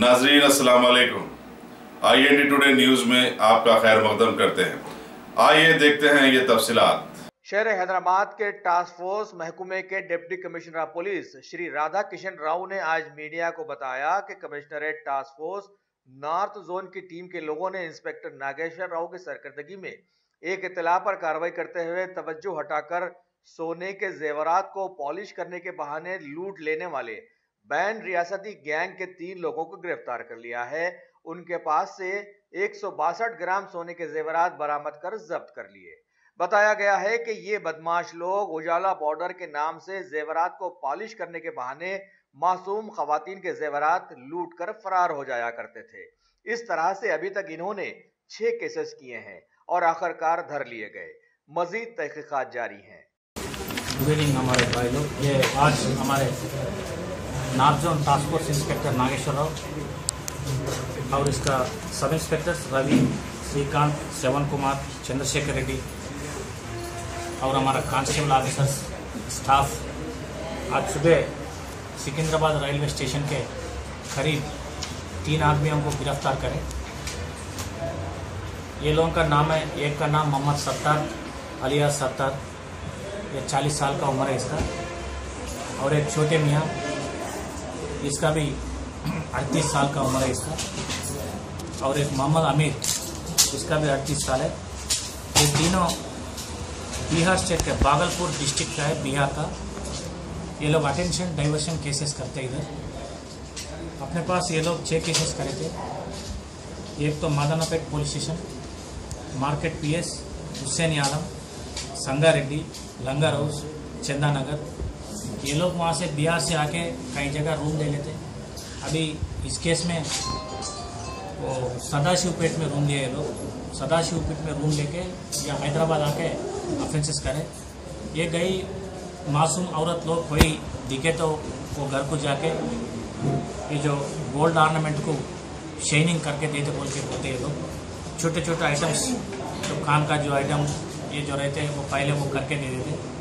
नाजरीन अस्सलाम वालेकुम। IND टुडे न्यूज में आपका खैर मकदम करते हैं। आइए देखते हैं ये तफसीलात। शहर हैदराबाद के टास्क फोर्स महकमे के deputy commissioner of police Shri Radha Kishan Rao ने आज मीडिया को बताया कि commissionerate task force north zone की टीम के लोगों ने इंस्पेक्टर नागेश्वर राव की सरकर्दगी में एक इत्तला पर कार्रवाई करते हुए तवज्जो हटाकर सोने के जेवरात को पॉलिश करने के बहाने लूट लेने वाले बैन रियासती गैंग के 3 लोगों को गिरफ्तार कर लिया है। उनके पास से 162 ग्राम सोने के जेवरात बरामद कर जब्त कर लिए। बताया गया है कि ये बदमाश लोग उजाला बॉर्डर के नाम से जेवरात को पॉलिश करने के बहाने मासूम खवातीन के जेवरात लूट कर फरार हो जाया करते थे। इस तरह से अभी तक इन्होंने 6 केसेस किए हैं और आखिरकार धर लिए गए। मजीद तहकीकात जारी हैं। गुड इवनिंग हमारे भाई लोग, ये आज हमारे north zone task force inspector Nageshwar Rao और इसका सब इंस्पेक्टर रवि, श्रीकांत, श्रवण कुमार, चंद्रशेखर रेड्डी और हमारा कांस्टेबल ऑफिसर स्टाफ आज सुबह सिकंदराबाद रेलवे स्टेशन के करीब 3 आदमियों को गिरफ्तार करें। ये लोगों का नाम है, एक का नाम मोहम्मद सत्तार अलियास सत्तार, ये 40 साल का उम्र है इसका, और एक छोटे मियाँ, इसका भी 38 साल का उम्र है इसका, और एक मोहम्मद अमीर, इसका भी 38 साल है। ये तीनों बिहार स्टेट के भागलपुर डिस्ट्रिक्ट का है, बिहार का। ये लोग अटेंशन डाइवर्शन केसेस करते हैं इधर। अपने पास ये लोग 6 केसेस करे थे। एक तो Madannapet police station, market PS, Hussain Alam, Sanga Reddy, लंगर हाउस, चंदानगर। ये लोग वहाँ से बिहार से आके कई जगह रूम ले लेते। अभी इस केस में वो सदाशिवपेट में रूम लिए ये लोग, सदाशिवपेट में रूम लेके या हैदराबाद आके ऑफेंसेस करे। ये गई मासूम औरत लोग कोई दिखे तो वो घर को जाके ये जो गोल्ड ऑर्नामेंट को शाइनिंग करके देते बोल के बोलते ये लोग। छोटे छोटे आइटम्स, तो कान का जो आइटम ये जो रहते हैं वो पहले वो करके दे देते।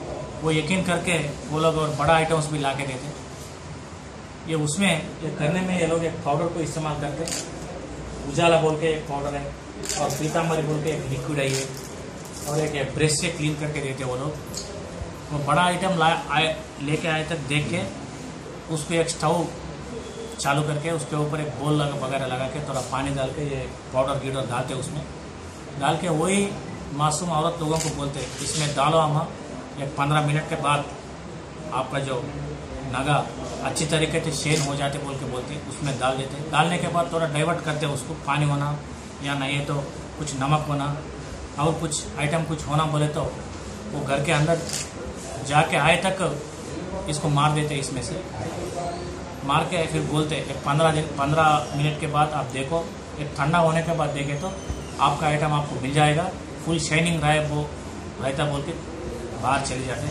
वो यकीन करके वो लोग और बड़ा आइटम्स भी ला के देते। ये उसमें ये करने में ये लोग एक पाउडर को इस्तेमाल करते। उजाला बोल के एक पाउडर है और पीतांबरी बोल के एक लिक्विड है ये, और एक ब्रश से क्लीन करके देते वो लोग। वो बड़ा आइटम लेके आए तक देख के उस पर एक स्टोव चालू करके उसके ऊपर एक बोल वगैरह लगा के थोड़ा पानी डाल के ये पाउडर गिडर डालते, उसमें डाल के वही मासूम औरत लोगों को बोलते इसमें डालो अम्मा, एक 15 मिनट के बाद आपका जो नगा अच्छी तरीके से शेन हो जाते बोल के बोलते, उसमें डाल देते। डालने के बाद थोड़ा डाइवर्ट करते उसको, पानी होना या नहीं तो कुछ नमक होना और कुछ आइटम कुछ होना बोले तो वो घर के अंदर जाके आए तक इसको मार देते। इसमें से मार के फिर बोलते एक 15 मिनट के बाद आप देखो, एक ठंडा होने के बाद देखे तो आपका आइटम आपको मिल जाएगा, फुल शाइनिंग रहे वो रहता बोल के बाहर चले जाते।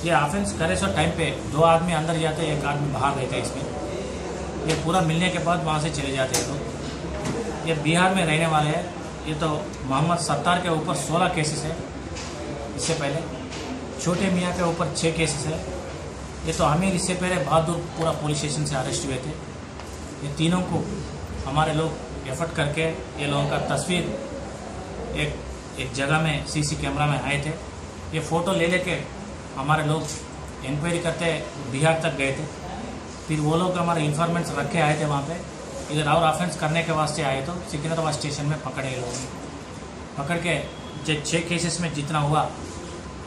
ये ऑफेंस करे सो टाइम पे 2 आदमी अंदर जाते, 1 आदमी बाहर रहता है इसमें। ये पूरा मिलने के बाद वहाँ से चले जाते हैं। तो ये बिहार में रहने वाले हैं। ये तो मोहम्मद सत्तार के ऊपर 16 केसेस है, इससे पहले छोटे मियाँ के ऊपर 6 केसेस है। ये तो अमीर इससे पहले बहादुर पूरा पुलिस स्टेशन से अरेस्ट हुए थे। ये तीनों को हमारे लोग एफर्ट करके ये लोगों का तस्वीर एक जगह में CC कैमरा में आए थे। ये फ़ोटो ले लेके हमारे लोग इंक्वायरी करते बिहार तक गए थे। फिर वो लोग हमारे इन्फॉर्मेंट्स रखे आए थे वहाँ पे, इधर और ऑफेंस करने के वास्ते आए तो सिकंदराबाद स्टेशन में पकड़े लोग। पकड़ के जो 6 केसेस में जितना हुआ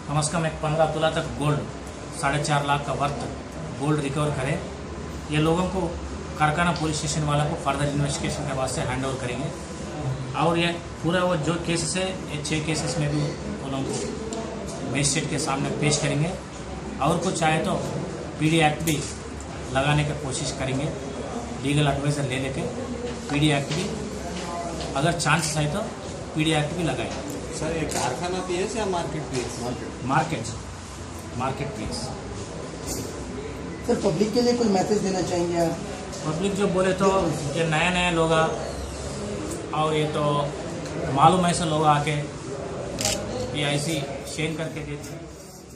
कम से कम एक 15 तोला तक गोल्ड, 4.5 लाख का वर्थ गोल्ड रिकवर करे। ये लोगों को कारखाना पुलिस स्टेशन वाला को फर्दर इन्वेस्टिगेशन के वास्ते हैंड ओवर करेंगे। और ये पूरा वो जो केसेस है, ये 6 केसेस में भी वो लोगों को मजिस्ट्रेट के सामने पेश करेंगे। और कुछ चाहे तो PD एक्ट भी लगाने की कोशिश करेंगे, लीगल एडवाइजर ले लेके PD एक्ट भी, अगर चांस है तो PD एक्ट भी लगाएंगे। सर ये कारखाना PS या market PS? Market PS। Sir public के लिए कोई मैसेज देना चाहेंगे आप? पब्लिक जो बोले तो ये नया लोग और ये तो मालूम ऐसे लोग आके ये ऐसी शेन करके देते,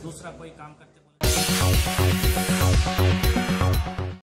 दूसरा कोई काम करते बोले